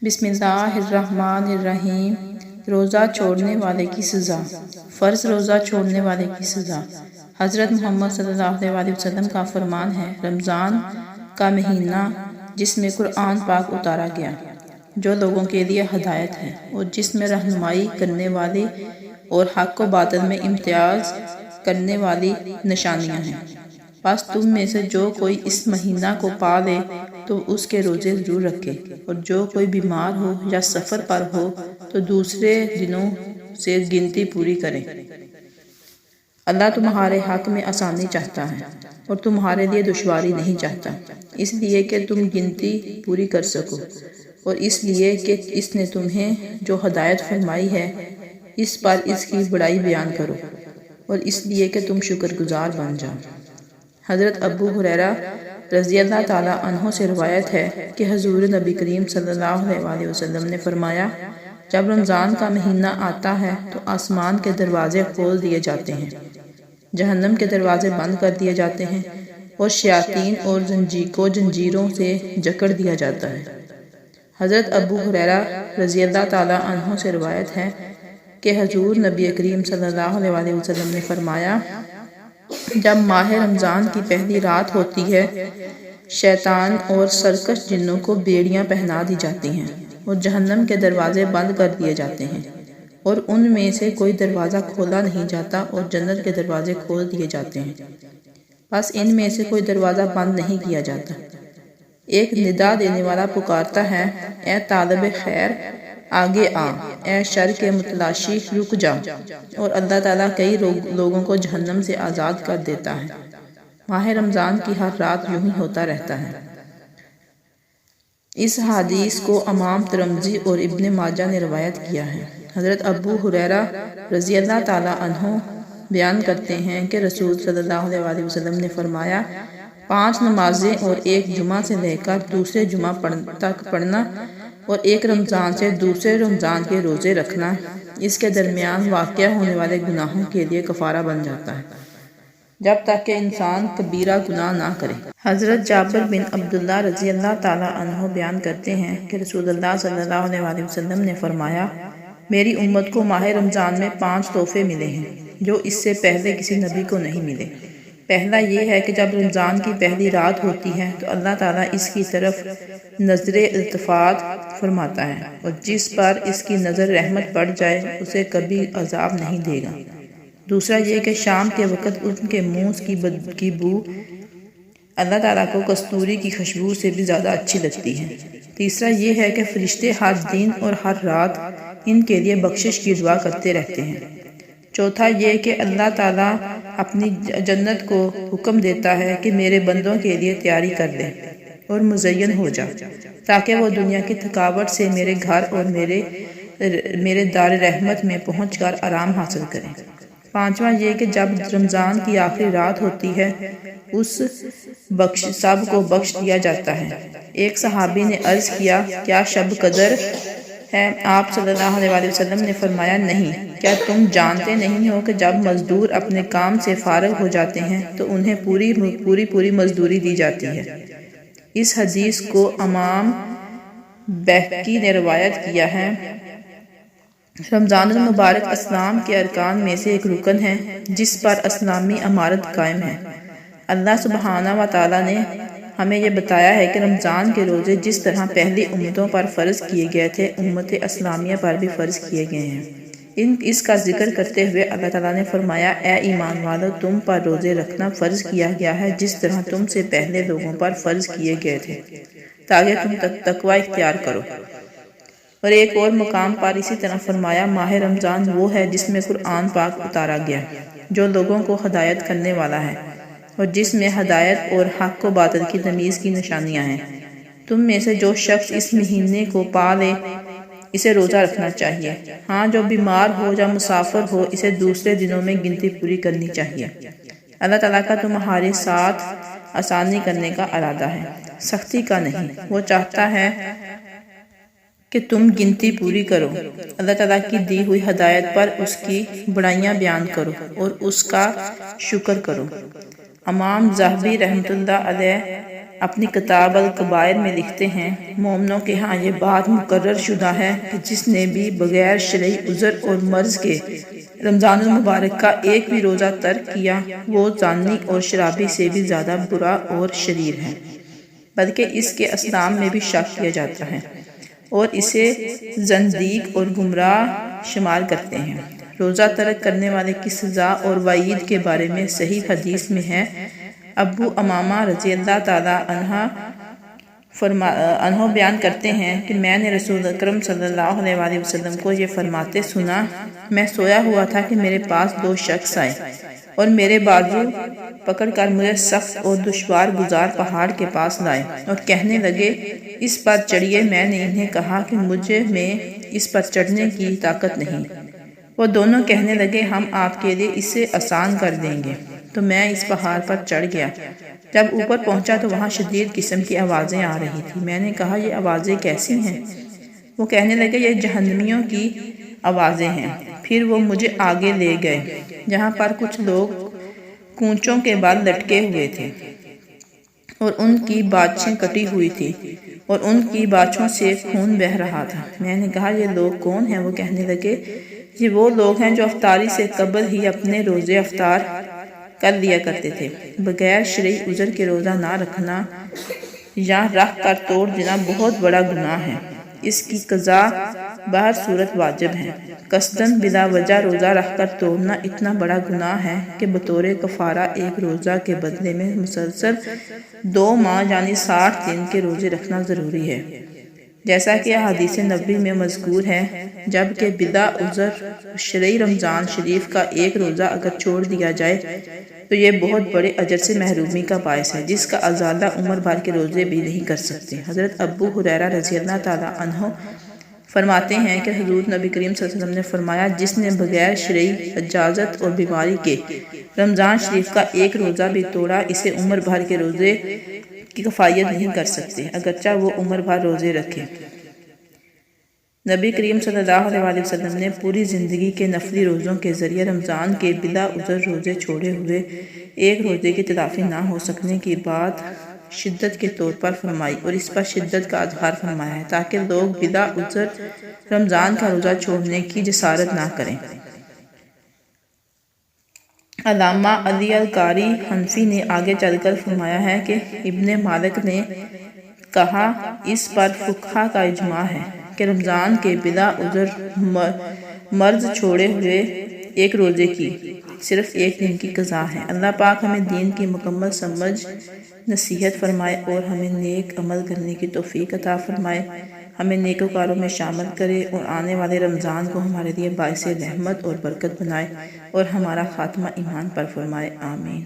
بسم اللہ الرحمن الرحیم۔ روزہ چھوڑنے والے کی سزا۔ فرض روزہ چھوڑنے والے کی سزا۔ حضرت محمد صلی اللہ علیہ وسلم کا فرمان ہے، رمضان کا مہینہ جس میں قرآن پاک اتارا گیا، جو لوگوں کے لیے ہدایت ہے اور جس میں رہنمائی کرنے والی اور حق و باطل میں امتیاز کرنے والی نشانیاں ہیں۔ بس تم میں سے جو کوئی اس مہینہ کو پا لے تو اس کے روزے ضرور رکھے، اور جو کوئی بیمار ہو یا سفر پر ہو تو دوسرے دنوں سے گنتی پوری کرے۔ اللہ تمہارے حق میں آسانی چاہتا ہے اور تمہارے لیے دشواری نہیں چاہتا، اس لیے کہ تم گنتی پوری کر سکو، اور اس لیے کہ اس نے تمہیں جو ہدایت فرمائی ہے اس پر اس کی بڑائی بیان کرو، اور اس لیے کہ تم شکر گزار بن جاؤ۔ حضرت ابو ہریرہ رضی اللہ تعالیٰ عنہ سے روایت ہے کہ حضور نبی کریم صلی اللہ علیہ وسلم نے فرمایا، جب رمضان کا مہینہ آتا ہے تو آسمان کے دروازے کھول دیے جاتے ہیں، جہنم کے دروازے بند کر دیے جاتے ہیں، اور شیاطین اور زنجیروں سے جکڑ دیا جاتا ہے۔ حضرت ابو ہریرہ رضی اللہ تعالیٰ عنہ سے روایت ہے کہ حضور نبی کریم صلی اللہ علیہ وسلم نے فرمایا، جب ماہ رمضان کی پہلی رات ہوتی ہے، شیطان اور سرکش جنوں کو بیڑیاں پہنا دی جاتی ہیں اور جہنم کے دروازے بند کر دیے جاتے ہیں، اور ان میں سے کوئی دروازہ کھولا نہیں جاتا اور جنت کے دروازے کھول دیے جاتے ہیں، بس ان میں سے کوئی دروازہ بند نہیں کیا جاتا۔ ایک ندا دینے والا پکارتا ہے، اے طالب خیر آگے آ، اے شر کے متلاشی رک جا، اور اللہ تعالیٰ کئی لوگوں کو جہنم سے آزاد کر دیتا ہے۔ ماہ رمضان کی ہر رات یوں ہی ہوتا رہتا ہے۔ اس حدیث کو امام ترمذی اور ابن ماجہ نے روایت کیا ہے۔ حضرت ابو ہریرہ رضی اللہ تعالیٰ عنہ بیان کرتے ہیں کہ رسول صلی اللہ علیہ وسلم نے فرمایا، 5 نمازیں اور ایک جمعہ سے لے کر دوسرے جمعہ تک پڑھنا اور ایک رمضان سے دوسرے رمضان کے روزے رکھنا اس کے درمیان واقع ہونے والے گناہوں کے لیے کفارہ بن جاتا ہے، جب تک کہ انسان کبیرہ گناہ نہ کرے۔ حضرت جابر بن عبداللہ رضی اللہ تعالیٰ عنہ بیان کرتے ہیں کہ رسول اللہ صلی اللہ علیہ وسلم نے فرمایا، میری امت کو ماہ رمضان میں 5 تحفے ملے ہیں جو اس سے پہلے کسی نبی کو نہیں ملے۔ پہلا یہ ہے کہ جب رمضان کی پہلی رات ہوتی ہے تو اللہ تعالیٰ اس کی طرف نظر التفات فرماتا ہے، اور جس پر اس کی نظر رحمت پڑ جائے اسے کبھی عذاب نہیں دے گا۔ دوسرا یہ کہ شام کے وقت ان کے منہ کی بو اللہ تعالیٰ کو کستوری کی خوشبو سے بھی زیادہ اچھی لگتی ہے۔ تیسرا یہ ہے کہ فرشتے ہر دن اور ہر رات ان کے لیے بخشش کی دعا کرتے رہتے ہیں۔ چوتھا یہ کہ اللہ تعالیٰ اپنی جنت کو حکم دیتا ہے کہ میرے بندوں کے لیے تیاری کر لے اور مزین ہو جا، تاکہ وہ دنیا کی تھکاوٹ سے میرے گھر اور میرے دار رحمت میں پہنچ کر آرام حاصل کریں۔ پانچواں یہ کہ جب رمضان کی آخری رات ہوتی ہے اس سب کو بخش دیا جاتا ہے۔ ایک صحابی نے عرض کیا، کیا شب قدر ہے؟ آپ صلی اللہ علیہ وسلم نے فرمایا، نہیں۔ کیا تم جانتے نہیں ہو کہ جب مزدور اپنے کام سے فارغ ہو جاتے ہیں تو انہیں پوری مزدوری دی جاتی ہے۔ اس حدیث کو امام بہقی نے روایت کیا ہے۔ رمضان المبارک اسلام کے ارکان میں سے ایک رکن ہے جس پر اسلامی امارت قائم ہے۔ اللہ سبحانہ و تعالیٰ نے ہمیں یہ بتایا ہے کہ رمضان کے روزے جس طرح پہلی امتوں پر فرض کیے گئے تھے، امت اسلامیہ پر بھی فرض کیے گئے ہیں۔ اس کا ذکر کرتے ہوئے اللہ تعالیٰ نے فرمایا، اے ایمان والو، تم پر روزے رکھنا فرض کیا گیا ہے جس طرح تم سے پہلے لوگوں پر فرض کیے گئے تھے، تاکہ تم تقوی اختیار کرو۔ اور ایک اور مقام پر اسی طرح فرمایا، ماہ رمضان وہ ہے جس میں قرآن پاک اتارا گیا، جو لوگوں کو ہدایت کرنے والا ہے اور جس میں ہدایت اور حق و باطل کی تمیز کی نشانیاں ہیں۔ تم میں سے جو شخص اس مہینے کو پا لے اسے روزہ رکھنا چاہیے، ہاں جو بیمار ہو یا مسافر ہو اسے دوسرے دنوں میں گنتی پوری کرنی چاہیے۔ اللہ تعالیٰ کا تمہارے ساتھ آسانی کرنے کا ارادہ ہے، سختی کا نہیں۔ وہ چاہتا ہے کہ تم گنتی پوری کرو، اللہ تعالیٰ کی دی ہوئی ہدایت پر اس کی بڑائیاں بیان کرو اور اس کا شکر کرو۔ امام ذہبی رحمۃ اللہ علیہ اپنی کتاب الکبائر میں لکھتے ہیں، مومنوں کے ہاں یہ بات مقرر شدہ ہے کہ جس نے بھی بغیر شرعی عذر اور مرض کے رمضان المبارک کا ایک بھی روزہ ترک کیا، وہ زانی اور شرابی سے بھی زیادہ برا اور شریر ہے، بلکہ اس کے اسلام میں بھی شک کیا جاتا ہے اور اسے زندیق اور گمراہ شمار کرتے ہیں۔ روزہ ترک کرنے والے کی سزا اور وعید کے بارے میں صحیح حدیث میں ہے، ابو امامہ رضی اللہ تعالیٰ عنہ بیان کرتے ہیں کہ میں نے رسول اکرم صلی اللہ علیہ وسلم کو یہ فرماتے سنا، میں سویا ہوا تھا کہ میرے پاس دو شخص آئے اور میرے بازو پکڑ کر مجھے سخت اور دشوار گزار پہاڑ کے پاس لائے اور کہنے لگے اس پر چڑھیے۔ میں نے انہیں کہا کہ مجھے میں اس پر چڑھنے کی طاقت نہیں۔ وہ دونوں کہنے لگے ہم آپ کے لیے اسے آسان کر دیں گے۔ تو میں اس پہاڑ پر چڑھ گیا۔ جب اوپر پہنچا تو وہاں شدید قسم کی آوازیں آ رہی تھی۔ میں نے کہا یہ آوازیں کیسی ہیں؟ وہ کہنے لگے یہ جہنمیوں کی آوازیں ہیں۔ پھر وہ مجھے آگے لے گئے جہاں پر کچھ لوگ کونچوں کے بال لٹکے ہوئے تھے اور ان کی باچھیں کٹی ہوئی تھی اور ان کی باچھوں سے خون بہہ رہا تھا۔ میں نے کہا یہ لوگ کون ہیں؟ وہ کہنے لگے یہ وہ لوگ ہیں جو افطاری سے قبل ہی اپنے روزے افطار کر لیا کرتے تھے۔ بغیر شرعی عذر کے روزہ نہ رکھنا یا رکھ کر توڑ دینا بہت بڑا گناہ ہے۔ اس کی قضا بہر صورت واجب ہے۔ قصداً بلا وجہ روزہ رکھ کر توڑنا اتنا بڑا گناہ ہے کہ بطور کفارہ ایک روزہ کے بدلے میں مسلسل 2 ماہ یعنی 60 دن کے روزے رکھنا ضروری ہے، جیسا کہ حدیث نبوی میں مذکور ہے۔ جبکہ بلا عذر شرعی رمضان شریف کا ایک روزہ اگر چھوڑ دیا جائے تو یہ بہت بڑے اجر سے محرومی کا باعث ہے، جس کا ازالہ عمر بھر کے روزے بھی نہیں کر سکتے۔ حضرت ابو ہریرہ رضی اللہ تعالیٰ عنہ فرماتے ہیں کہ حضور نبی کریم صلی اللہ علیہ وسلم نے فرمایا جس نے بغیر شرعی اجازت اور بیماری کے رمضان شریف کا ایک روزہ بھی توڑا، اسے عمر بھر کے روزے کی کفایت نہیں کر سکتے، اگرچہ وہ عمر بھر روزے رکھے۔ نبی کریم صلی اللہ علیہ وسلم نے پوری زندگی کے نفلی روزوں کے ذریعے رمضان کے بلا عذر روزے چھوڑے ہوئے ایک روزے کی تلافی نہ ہو سکنے کی بات شدت کے طور پر فرمائی اور اس پر شدت کا اظہار فرمایا ہے تاکہ لوگ بلا عذر رمضان کا روزہ چھوڑنے کی جسارت نہ کریں۔ علامہ علی القاری حنفی نے آگے چل کر فرمایا ہے کہ ابن مالک نے کہا اس پر فقہا کا اجماع ہے کہ رمضان کے بلا عذر مرض چھوڑے ہوئے ایک روزے کی صرف ایک دن کی قضا ہے۔ اللہ پاک ہمیں دین کی مکمل سمجھ نصیحت فرمائے اور ہمیں نیک عمل کرنے کی توفیق عطا فرمائے، ہمیں نیکوکاروں میں شامل کرے اور آنے والے رمضان کو ہمارے لیے باعث رحمت اور برکت بنائے اور ہمارا خاتمہ ایمان پر فرمائے، آمین۔